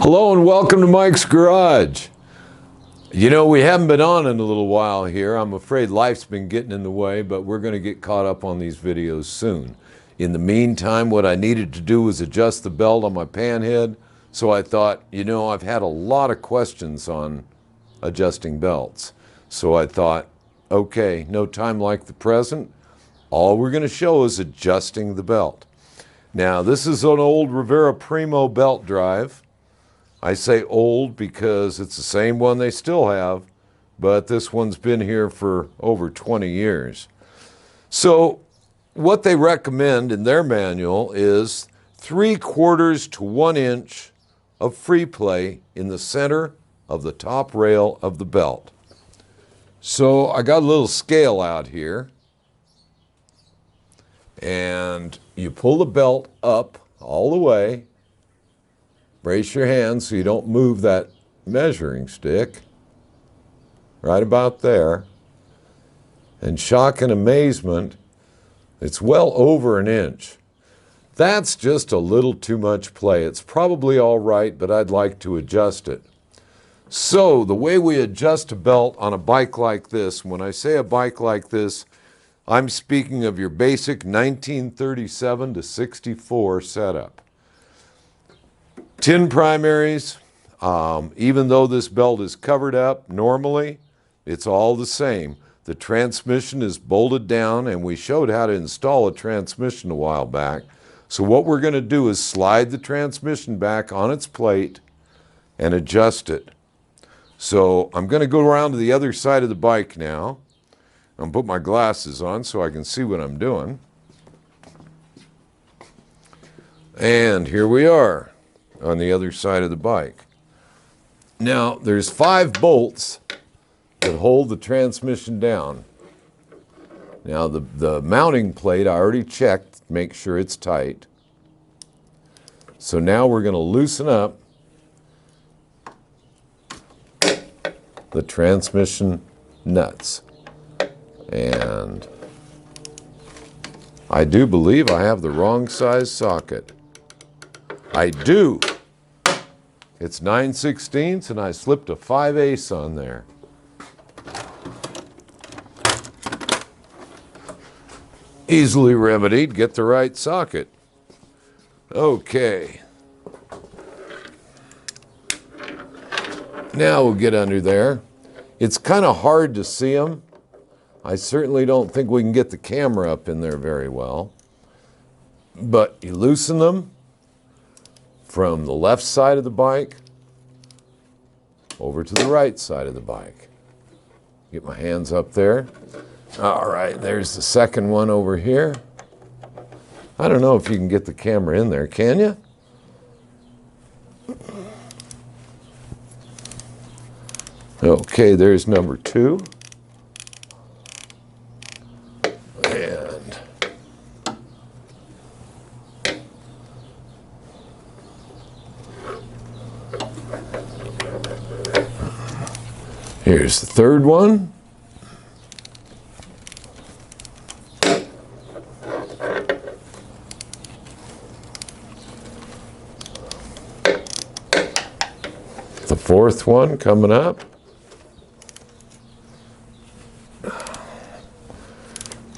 Hello and welcome to Mike's Garage. You know, we haven't been on in a little while here. I'm afraid life's been getting in the way, but we're going to get caught up on these videos soon. In the meantime, what I needed to do was adjust the belt on my panhead. So I thought, you know, I've had a lot of questions on adjusting belts. So I thought, okay, no time like the present. All we're going to show is adjusting the belt. Now, this is an old Rivera Primo belt drive. I say old because it's the same one they still have, but this one's been here for over 20 years. So what they recommend in their manual is 3/4 to 1 inch of free play in the center of the top rail of the belt. So I got a little scale out here, and you pull the belt up all the way. Brace your hands so you don't move that measuring stick. Right about there. And shock and amazement, it's well over 1 inch. That's just a little too much play. It's probably all right, but I'd like to adjust it. So the way we adjust a belt on a bike like this, when I say a bike like this, I'm speaking of your basic 1937 to 64 setup. 10 primaries, even though this belt is covered up normally, it's all the same. The transmission is bolted down, and we showed how to install a transmission a while back. So what we're going to do is slide the transmission back on its plate and adjust it. So I'm going to go around to the other side of the bike now. I'm going to put my glasses on so I can see what I'm doing. And here we are on the other side of the bike. Now, there's 5 bolts that hold the transmission down. Now, the mounting plate, I already checked, make sure it's tight. So now we're going to loosen up the transmission nuts. And I do believe I have the wrong size socket. I do. It's 9/16 and I slipped a 5/8 on there. Easily remedied, get the right socket. Okay. Now we'll get under there. It's kind of hard to see them. I certainly don't think we can get the camera up in there very well. But you loosen them from the left side of the bike over to the right side of the bike. Get my hands up there. All right, there's the second one over here. I don't know if you can get the camera in there, can you? Okay, there's number 2. And here's the third one. The fourth one coming up.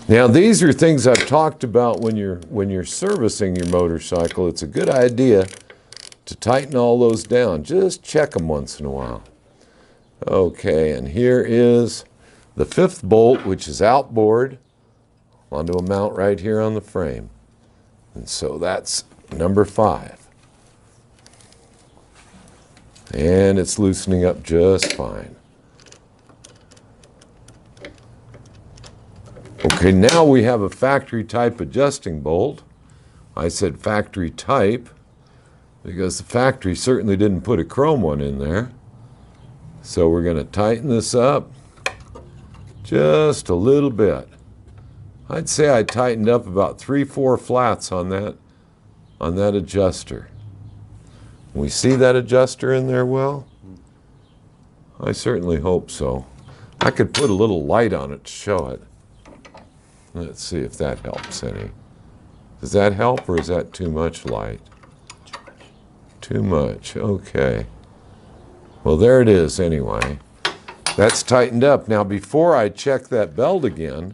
Now, these are things I've talked about when you're servicing your motorcycle. It's a good idea to tighten all those down. Just check them once in a while. Okay, and here is the 5th bolt, which is outboard onto a mount right here on the frame. And so that's number 5. And it's loosening up just fine. Okay, now we have a factory type adjusting bolt. I said factory type because the factory certainly didn't put a chrome one in there. So we're going to tighten this up just a little bit. I'd say I tightened up about 3-4 flats on that adjuster. We see that adjuster in there well? I certainly hope so. I could put a little light on it to show it. Let's see if that helps any. Does that help, or is that too much light? Too much, okay. Well, there it is anyway. That's tightened up. Now, before I check that belt again,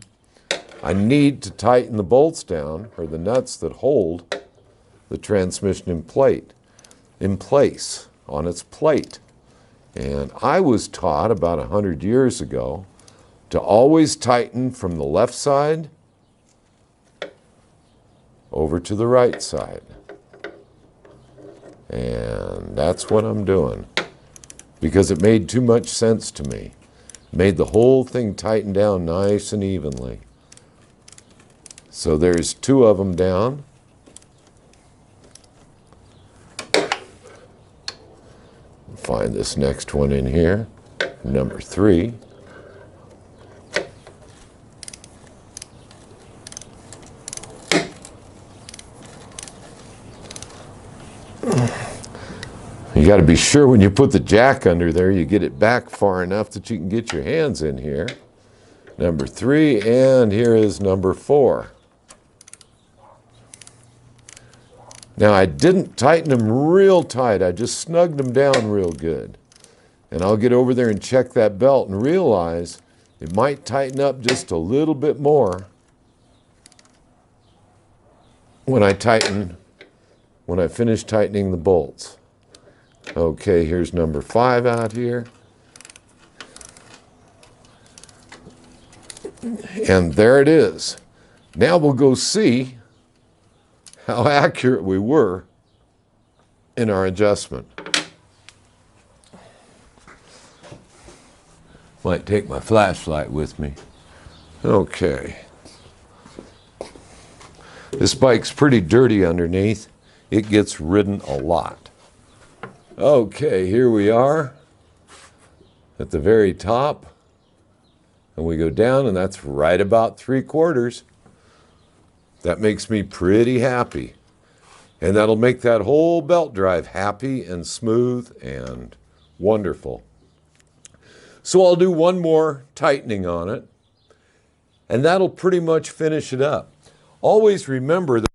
I need to tighten the bolts down, or the nuts that hold the transmission in place, on its plate. And I was taught about 100 years ago to always tighten from the left side over to the right side. And that's what I'm doing, because it made too much sense to me. Made the whole thing tighten down nice and evenly. So there's 2 of them down. Find this next one in here, number 3. You got to be sure when you put the jack under there, you get it back far enough that you can get your hands in here. Number 3, and here is number 4. Now, I didn't tighten them real tight. I just snugged them down real good. And I'll get over there and check that belt and realize it might tighten up just a little bit more when I finish tightening the bolts. Okay, here's number 5 out here. And there it is. Now we'll go see how accurate we were in our adjustment. Might take my flashlight with me. Okay. This bike's pretty dirty underneath. It gets ridden a lot. Okay, here we are at the very top. And we go down, and that's right about 3/4. That makes me pretty happy. And that'll make that whole belt drive happy and smooth and wonderful. So I'll do one more tightening on it, and that'll pretty much finish it up. Always remember that